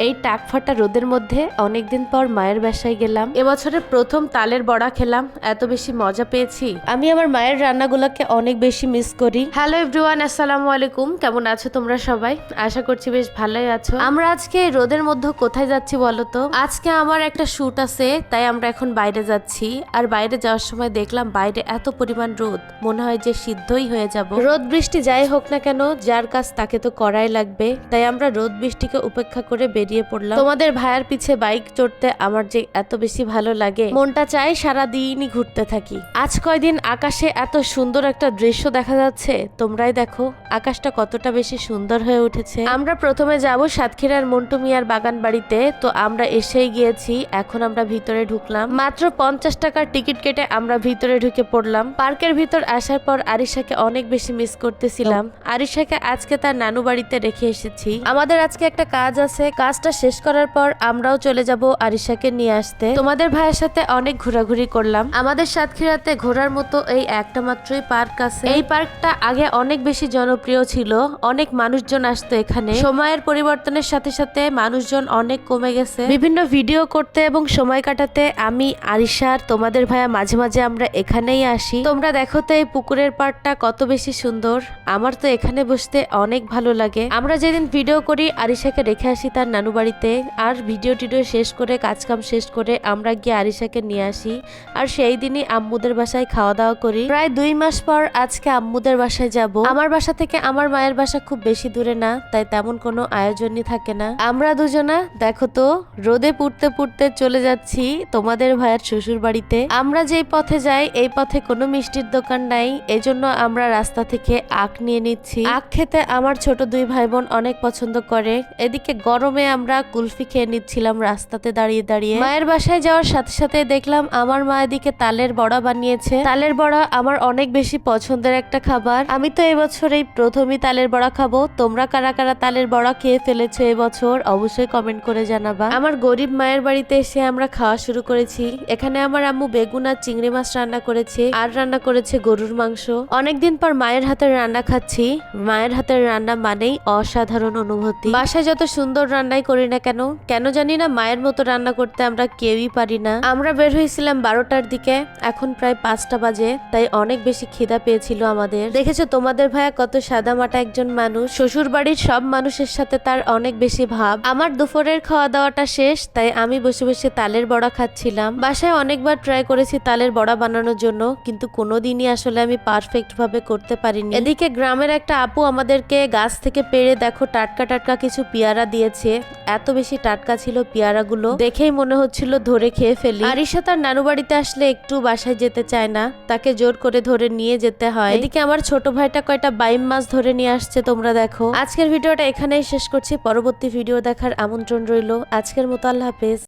এই টাকফাটা রোদের মধ্যে অনেকদিন পর মায়ের বাসায় গেলাম। এবছরের প্রথম তালের বড়া খেলাম, এত বেশি মজা পেয়েছি। আমি আমার মায়ের রান্নাগুলোকে অনেক বেশি মিস করি। হ্যালো এভরিওয়ান, আসসালামু আলাইকুম। কেমন আছো তোমরা সবাই? আশা করছি বেশ ভালোই আছো। আমরা আজকে এই রোদের মধ্যে কোথায় যাচ্ছি বলো তো? আজকে আমার একটা শুট আছে, তাই আমরা এখন বাইরে যাচ্ছি। আর বাইরে যাওয়ার সময় দেখলাম বাইরে এত পরিমাণ রোদ, মনে হয় যে সিদ্ধই হয়ে যাব। রোদ বৃষ্টি যাই হোক না কেন, যার কাজ তাকে তো করাই লাগবে। তাই আমরা রোদ বৃষ্টিকে উপেক্ষা করে বেরিয়ে পড়লাম। তোমাদের ভাইয়ের পিছে বাইক চড়তে আমার যে এত বেশি ভালো লাগে, মনটা চাই সারাদিনই ঘুরতে থাকি। আজ কয়দিন আকাশে এত সুন্দর একটা দৃশ্য দেখা যাচ্ছে, তোমরাই দেখো আকাশটা কতটা বেশি সুন্দর হয়ে উঠেছে। আমরা প্রথমে যাব সাতক্ষীরার মন্টু মিয়ার বাগান বাড়িতে, তো আমরা এসেই গিয়েছি। এখন আমরা ভিতরে ঢুকলাম, মাত্র 50 টাকার টিকিট কেটে আমরা ভিতরে ঢুকে পড়লাম। পার্কের ভিতর আসার পর আরিশাকে অনেক বেশি মিস করতেছিলাম। আরিশাকে আজকে তার নানু বাড়িতে রেখে এসেছি। আমাদের আজকে একটা কাজ আছে, কাজটা শেষ করার পর আমরাও চলে যাব আরিশাকে নিয়ে আসতে। তোমাদের ভাইয়ের সাথে অনেক ঘোরাঘুরি করলাম। আমাদের সাতক্ষীরাতে ঘোরার মতো এই একটা মাত্রই পার্ক আছে। এই পার্কটা আগে অনেক বেশি জনপ্রিয় ছিল, অনেক মানুষজন আসতো এখানে। সময়ের পরিবর্তনের সাথে সাথে মানুষজন অনেক কমে গেছে। বিভিন্ন ভিডিও করতে এবং সময় কাটাতে আমি আরিশার তোমাদের ভাইয়া মাঝে মাঝে আমরা এখানেই আসি। তোমরা দেখো তো এই পুকুরের পাড়টা কত বেশি সুন্দর। আমার তো এখানে বসতে অনেক ভালো লাগে। আমরা যেদিন ভিডিও করি আরিশাকে রেখে আসি তার নানু বাড়িতে, আর ভিডিও টিডিও শেষ করে কাজকাম শেষ করে আমরা গিয়ে আরিশাকে নিয়ে আসি। আর সেই দিনই আম্মুদের বাসায় খাওয়া দাওয়া করি। প্রায় 2 মাস পর আজকে আম্মুদের বাসায় যাব। আমার বাসা থেকে আমার মায়ের বাসা খুব বেশি দূরে না, তাই তেমন কোনো আয়োজনই থাকে না। আমরা দুজনা দেখো তো রোদে পুড়তে পুড়তে চলে যাচ্ছি তোমাদের ভাইয়ের শ্বশুর বাড়িতে। আমরা যেই পথে যাই এই পথে কোনো মিষ্টির দোকান নাই, এজন্য আমরা রাস্তা থেকে আখ নিয়ে নিচ্ছি। আখ খেতে আমার ছোট 2 ভাই বোন অনেক পছন্দ করে। এদিকে গরমে আমরা কুলফি খেয়ে নিচ্ছিলাম রাস্তাতে দাঁড়িয়ে দাঁড়িয়ে। মায়ের বাসায় যাওয়ার সাথে সাথে দেখলাম আমার মা এদিকে তালের বড়া বানিয়েছে। তালের বড়া আমার অনেক বেশি পছন্দের একটা খাবার। আমি তো এবছর এই প্রথমই তালের বড়া খাবো। তোমরা কারা কারা তালের বড়া খেয়ে ফেলেছো এবছর অবশ্যই কমেন্ট করে জানাবা। আমার গরিব মায়ের বাড়িতে এসে আমরা খাওয়া শুরু করেছি। এখানে আমার আম্মু বেগুন আর চিংড়ি মাছ রান্না করেছে, আর রান্না করেছে গরুর মাংস। অনেকদিন পর মায়ের হাতের রান্না খাচ্ছি। মায়ের হাতের রান্না মানেই অসাধারণ অনুভূতি। বাসায় যত সুন্দর রান্নাই করি না কেন, কেন জানি না মায়ের মতো রান্না করতে আমরা কেউই পারি না। আমরা বের হয়েছিলাম 12টার দিকে, এখন প্রায় 5টা বাজে, তাই অনেক বেশি খিদা পেয়েছিল আমাদের। দেখেছো তোমাদের ভাইয়া কত সাদামাটা একজন মানুষ, শ্বশুর বাড়ির সব মানুষের সাথে তার অনেক বেশি ভাব। আমার দুপুরের খাওয়া দাওয়াটা শেষ, তাই আমি বসে বসে তালের বড়া খাচ্ছিলাম। বাসায় অনেকবার ট্রাই করেছি তালের বড়া বানানোর জন্য, কিন্তু কোনোদিনই আসলে আমি পারফেক্ট ভাবে করতে পারিনি। এদিকে গ্রামের একটা আপু আমাদেরকে গাছ থেকে পেড়ে দেখো টাটকা টাটকা কিছু পেয়ারা দিয়েছে। এত বেশি টাটকা ছিল পেয়ারাগুলো, দেখেই মনে হচ্ছিল ধরে খেয়ে ফেলি। আরিশা তার নানু বাড়িতে আসলে একটু বাসায় যেতে চায় না, তাকে জোর করে ধরে নিয়ে যেতে হয়। এদিকে আমার ছোট ভাইটা কয়টা বাইম মাছ ধরে নিয়ে আসছে, তোমরা দেখো। আজকের ভিডিওটা এখানেই শেষ করছি, পরবর্তী ভিডিও দেখার আমন্ত্রণ রইল। আজকের মতো আল্লাহ হাফেজ।